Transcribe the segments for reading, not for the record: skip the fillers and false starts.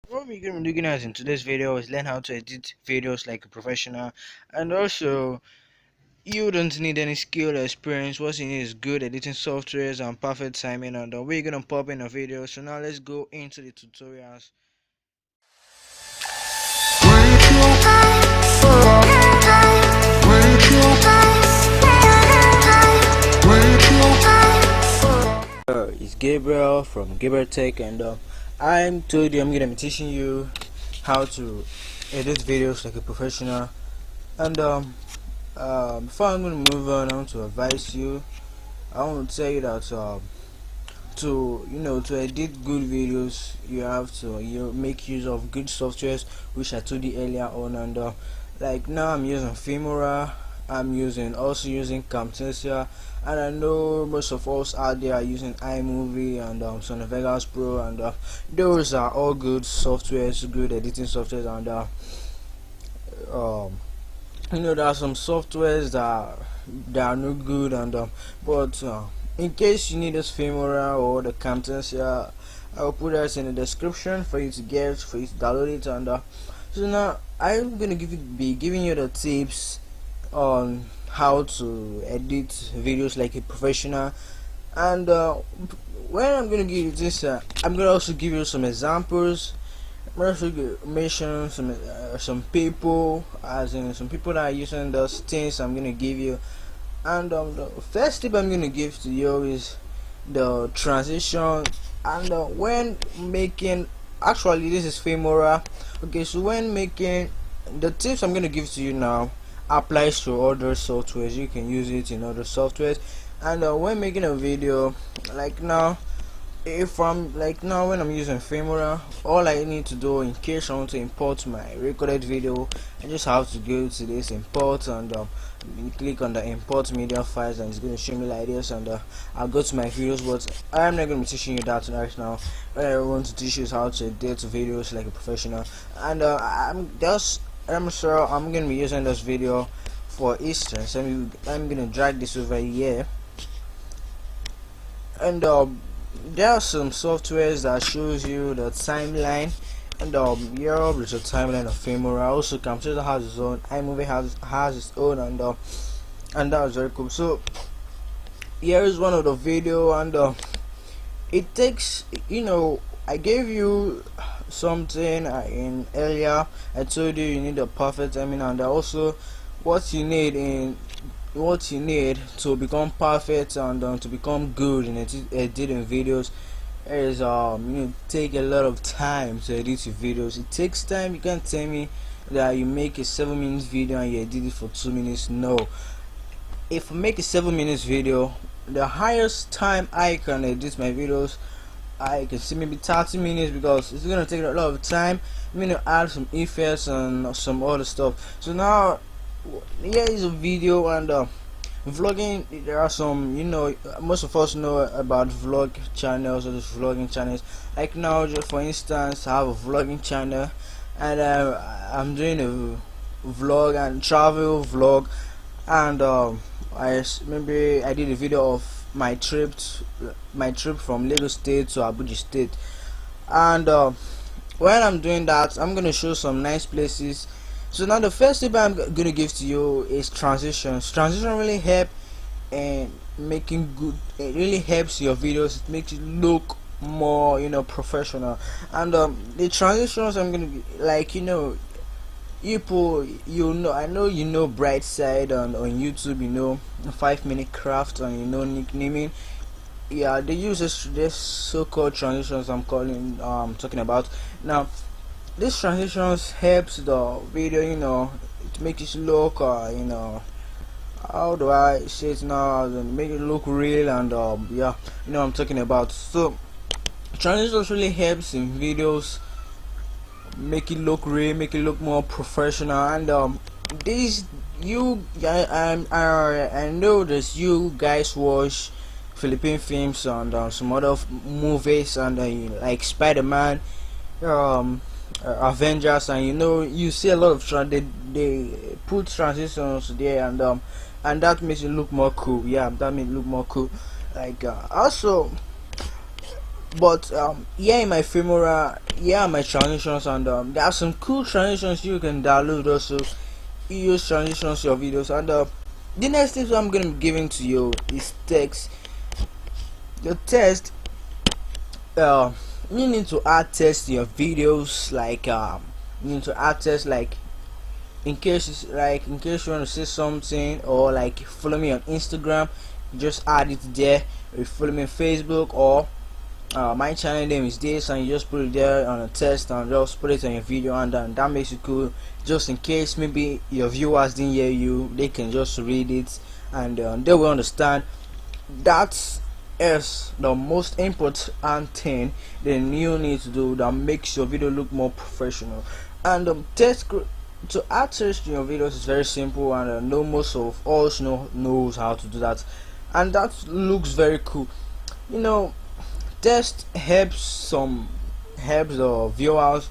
What we're going to be looking at in today's video is learn how to edit videos like a professional, and also you don't need any skill or experience. What you need is good editing softwares and perfect timing, and we're gonna pop in a video. So now let's go into the tutorials. It's Gabriel from Gabriel Tech, and I'm told you I'm gonna be teaching you how to edit videos like a professional. And before I'm gonna move on, I want to advise you. I want to tell you that to edit good videos, you have to make use of good softwares, which I told you earlier on. And like now, I'm using Filmora. I'm also using Camtasia, and I know most of us out there are using iMovie and Sony Vegas Pro, and those are all good softwares, good editing softwares. And um, there are some softwares that are no good, and but in case you need this Filmora or the Camtasia, I'll put that in the description for you to download it. And so now I'm gonna be giving you the tips on how to edit videos like a professional. And when I'm gonna give you this, I'm gonna also give you some examples. I'm also gonna mention some people, as in some people that are using those things I'm gonna give you. And the first tip I'm gonna give to you is the transition. And when making, actually this is Filmora. Okay, so when making the tips I'm gonna give to you now applies to other softwares. You can use it in other softwares. And when making a video, like now, when I'm using Filmora, all I need to do, in case I want to import my recorded video, I just have to go to this import, and click on the import media files, and it's going to show me like this. And I'll go to my videos, but I'm not going to be teaching you that right now. What I want to teach you is how to edit videos like a professional. And I'm sure I'm going to be using this video for instance. I'm going to drag this over here, and there are some softwares that shows you the timeline. And here is a timeline of Filmora. Also Camtasia has its own, iMovie has its own, and that was very cool. So here is one of the video, and it takes, I gave you something in earlier. I told you need a perfect timing, and also what you need to become perfect and to become good in editing videos is take a lot of time to edit your videos. It takes time. You can't tell me that you make a 7-minute video and you edit it for 2 minutes. No, if I make a 7-minute video, the highest time I can edit my videos, I can see maybe 30 minutes, because it's gonna take a lot of time. I'm gonna add some effects and some other stuff. So now here is a video. And vlogging, there are some, most of us know about vlog channels or just vlogging channels. Like now, just for instance, I have a vlogging channel, and I'm doing a vlog and travel vlog. And maybe I did a video of my trip from Lagos State to Abuja State. And when I'm doing that, I'm gonna show some nice places. So now the first tip I'm gonna give to you is transitions. Transition really help in making good. It really helps your videos. It makes it look more, professional. And the transitions I'm gonna I know Brightside on YouTube, 5-minute craft, and nicknaming. Yeah, they use this so-called transitions I'm talking about now. This transitions helps the video, it makes it look how do I say it now, make it look real. And yeah, I'm talking about. So transitions really helps in videos, make it look real, make it look more professional. And I know that you guys watch Philippine films and some other movies, and like Spider-Man, Avengers, and you see a lot of they put transitions there, and that makes it look more cool. Yeah, that makes it look more cool. Like also But here in my Filmora, here are my transitions, and there are some cool transitions you can download also. You use transitions to your videos, and the next tips I'm gonna be giving to you is text. The text, you need to add text to your videos, like you need to add text, like in case you want to say something, or like follow me on Instagram, just add it there. If you follow me on Facebook, or my channel name is this, and you just put it there on a test and just put it on your video, and that makes it cool. Just in case maybe your viewers didn't hear you, they can just read it, and they will understand. That is the most important thing that you need to do that makes your video look more professional. And to add text to your videos is very simple, and no most of us knows how to do that, and that looks very cool. You know, text helps the viewers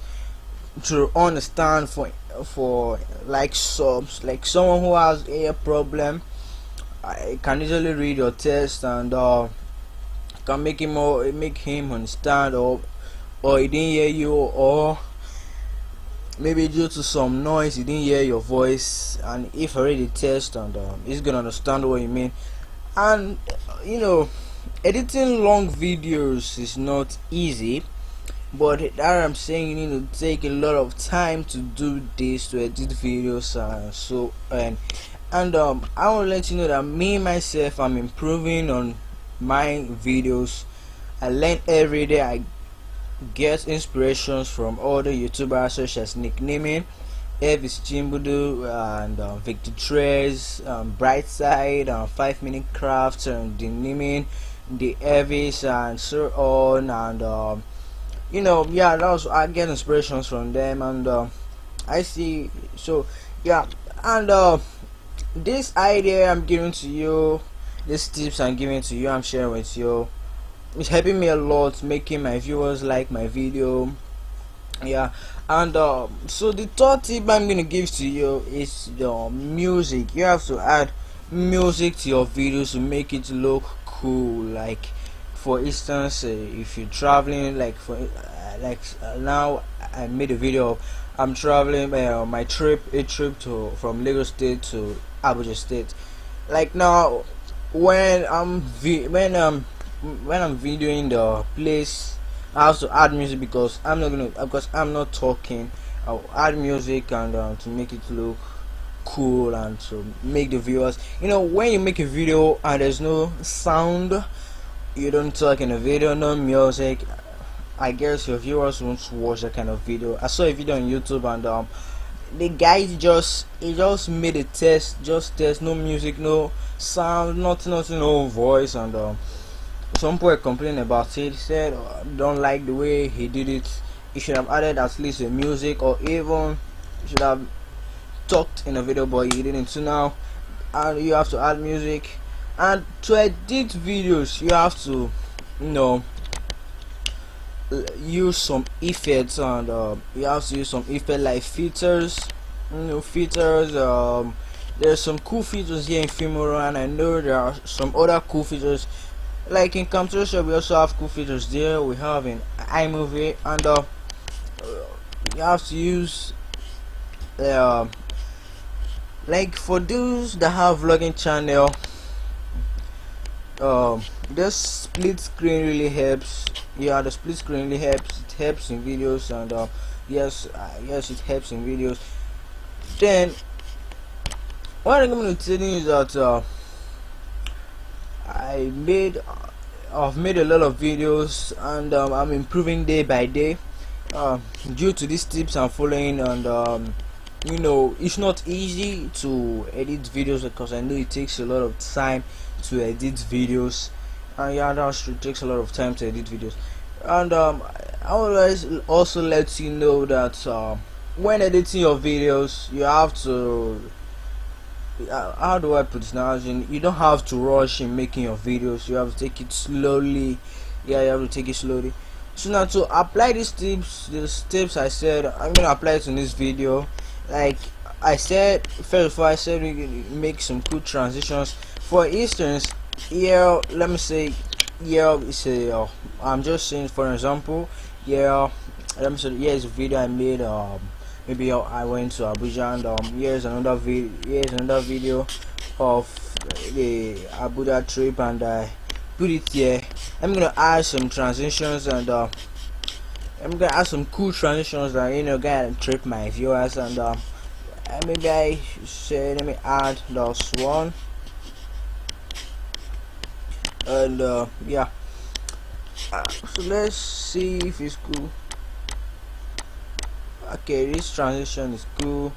to understand, for like subs, like someone who has a problem, I can easily read your text, and can make him understand, or he didn't hear you, or maybe due to some noise he didn't hear your voice, and if I read the text, and he's gonna understand what you mean. And you know, editing long videos is not easy, but that I'm saying you need to take a lot of time to do this, to edit videos, and I will let you know that me myself, I'm improving on my videos. I learn every day. I get inspirations from other YouTubers such as Nick Nimin, Elvis Chimbudu, and Victor Trez, Brightside, 5 Minute Crafts, and the Nimin, the Elvis, and so on. And you know, yeah, that was, I get inspirations from them, and I see. So yeah, and this idea I'm giving to you, these tips I'm giving to you, I'm sharing with you, it's helping me a lot, making my viewers like my video. Yeah, and so the third tip I'm gonna give to you is the music. You have to add music to your videos to make it look cool. Like for instance, if you're traveling, like now I made a video of I'm traveling, my trip to from Lagos State to Abuja State. Like now, when I'm videoing the place, I have to add music, because I'm not talking. I'll add music, and to make it look cool, and to make the viewers, you know, when you make a video and there's no sound, you don't talk in a video, no music, I guess your viewers won't watch that kind of video. I saw a video on YouTube, and the guy just made a test, no music, no sound, nothing, no voice, and some people were complaining about it. He said, don't like the way he did it. He should have added at least a music, or even should have talked in a video, but he didn't. So now, and you have to add music, and to edit videos you have to, you know, use some effects, and you have to use some effect like filters, there's some cool features here in Filmora, and I know there are some other cool features. Like in Camtasia, we also have cool features there. We have in iMovie, and you have to use like for those that have vlogging channel, this split screen really helps. Yeah, the split screen really helps. It helps in videos, and yes, it helps in videos. Then what I'm going to tell you is that I've made a lot of videos, and I'm improving day by day due to these tips I'm following. And you know, it's not easy to edit videos, because I know it takes a lot of time to edit videos, and yeah, that's true, it takes a lot of time to edit videos. And I always also let you know that when editing your videos, you have to, how do I put this now, you don't have to rush in making your videos. You have to take it slowly. Yeah, you have to take it slowly. So now, to apply these tips I said, I'm gonna apply it in this video. Like I said, first of all, I said we make some cool transitions. For instance, here, let me say Yeah, it's a I'm just saying, for example, yeah, let me say, here's a video I made. Maybe I went to Abuja, and here's another video of the Abuja trip, and I put it here. I'm gonna add some transitions, and I'm gonna add some cool transitions that gonna trip my viewers, and maybe I say, let me add those one, and yeah. So let's see if it's cool. Okay, this transition is cool.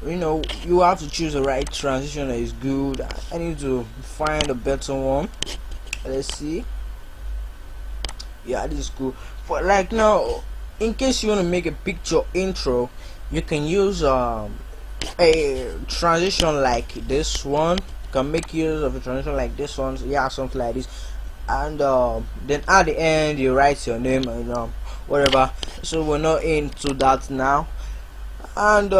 You have to choose the right transition that is good. I need to find a better one. Let's see. Yeah, this is cool. For like now, in case you want to make a picture intro, you can use a transition like this one. You can make use of a transition like this one. Yeah, something like this, and then at the end you write your name and whatever. So we're not into that now. And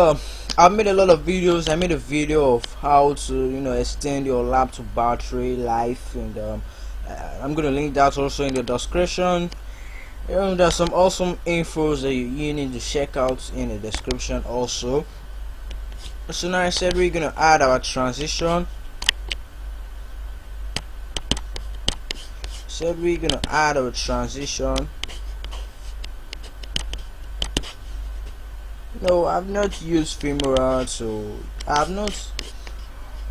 I've made a lot of videos. I made a video of how to extend your laptop battery life, and I'm gonna link that also in the description. There's some awesome infos that you need to check out in the description also. So now I said we're gonna add our transition. We're gonna add our transition. No, I've not used Filmora, so I've not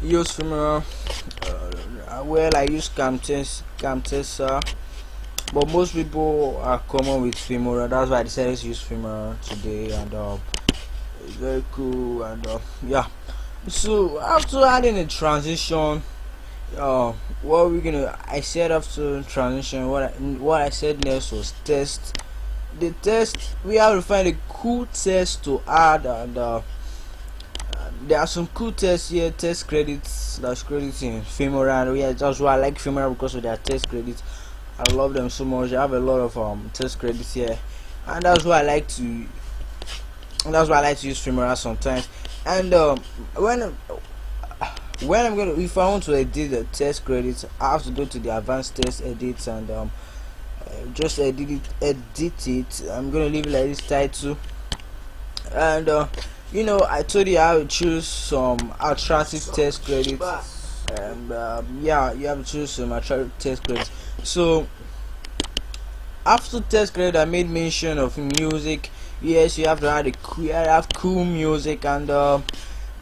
used Filmora. Well, I use Camtasia, but most people are common with Filmora. That's why I decided to use Filmora today, and it's very cool. And yeah, so after adding a transition, what we're gonna I said after transition, what I said next was test. The test, we have to find a cool test to add, and there are some cool tests here. Test credits, that's credits in Filmora, and yeah, that's why I like Filmora, because of their test credits. I love them so much. I have a lot of test credits here, and that's why I like to use Filmora sometimes. And when I'm gonna if I want to edit the test credits, I have to go to the advanced test edits, and just edit it. I'm gonna leave it like this title, and I told you how to choose some attractive test credits, and yeah, you have to choose some attractive test credits. So after test credit, I made mention of music. Yes, you have to have cool music, and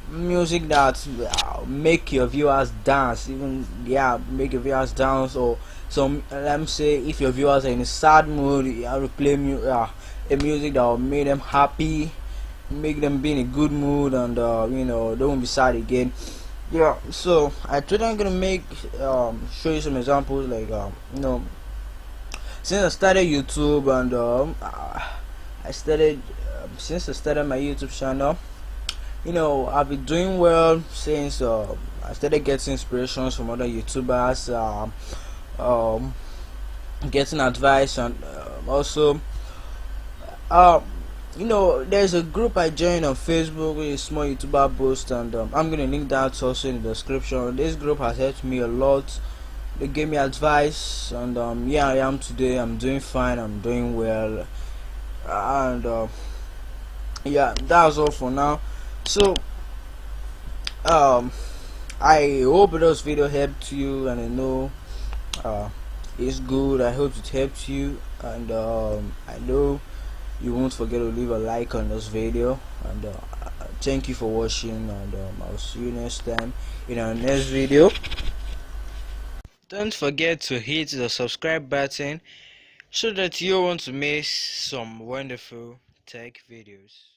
music that make your viewers dance, make your viewers dance. Or some, let me say, if your viewers are in a sad mood, you have to play a music that will make them happy, make them be in a good mood, and they won't be sad again. Yeah, so I told I'm gonna show you some examples, like since I started YouTube, and since I started my YouTube channel, I've been doing well since I started getting inspirations from other YouTubers, getting advice, and also there's a group I joined on Facebook with a small YouTuber boost, and I'm gonna link that also in the description. This group has helped me a lot. They gave me advice, and yeah, I am today. I'm doing fine, I'm doing well, and yeah, that's all for now. So I hope this video helped you, and I know it's good. I hope it helped you, and I know you won't forget to leave a like on this video, and thank you for watching, and I'll see you next time in our next video. Don't forget to hit the subscribe button so that you won't miss some wonderful tech videos.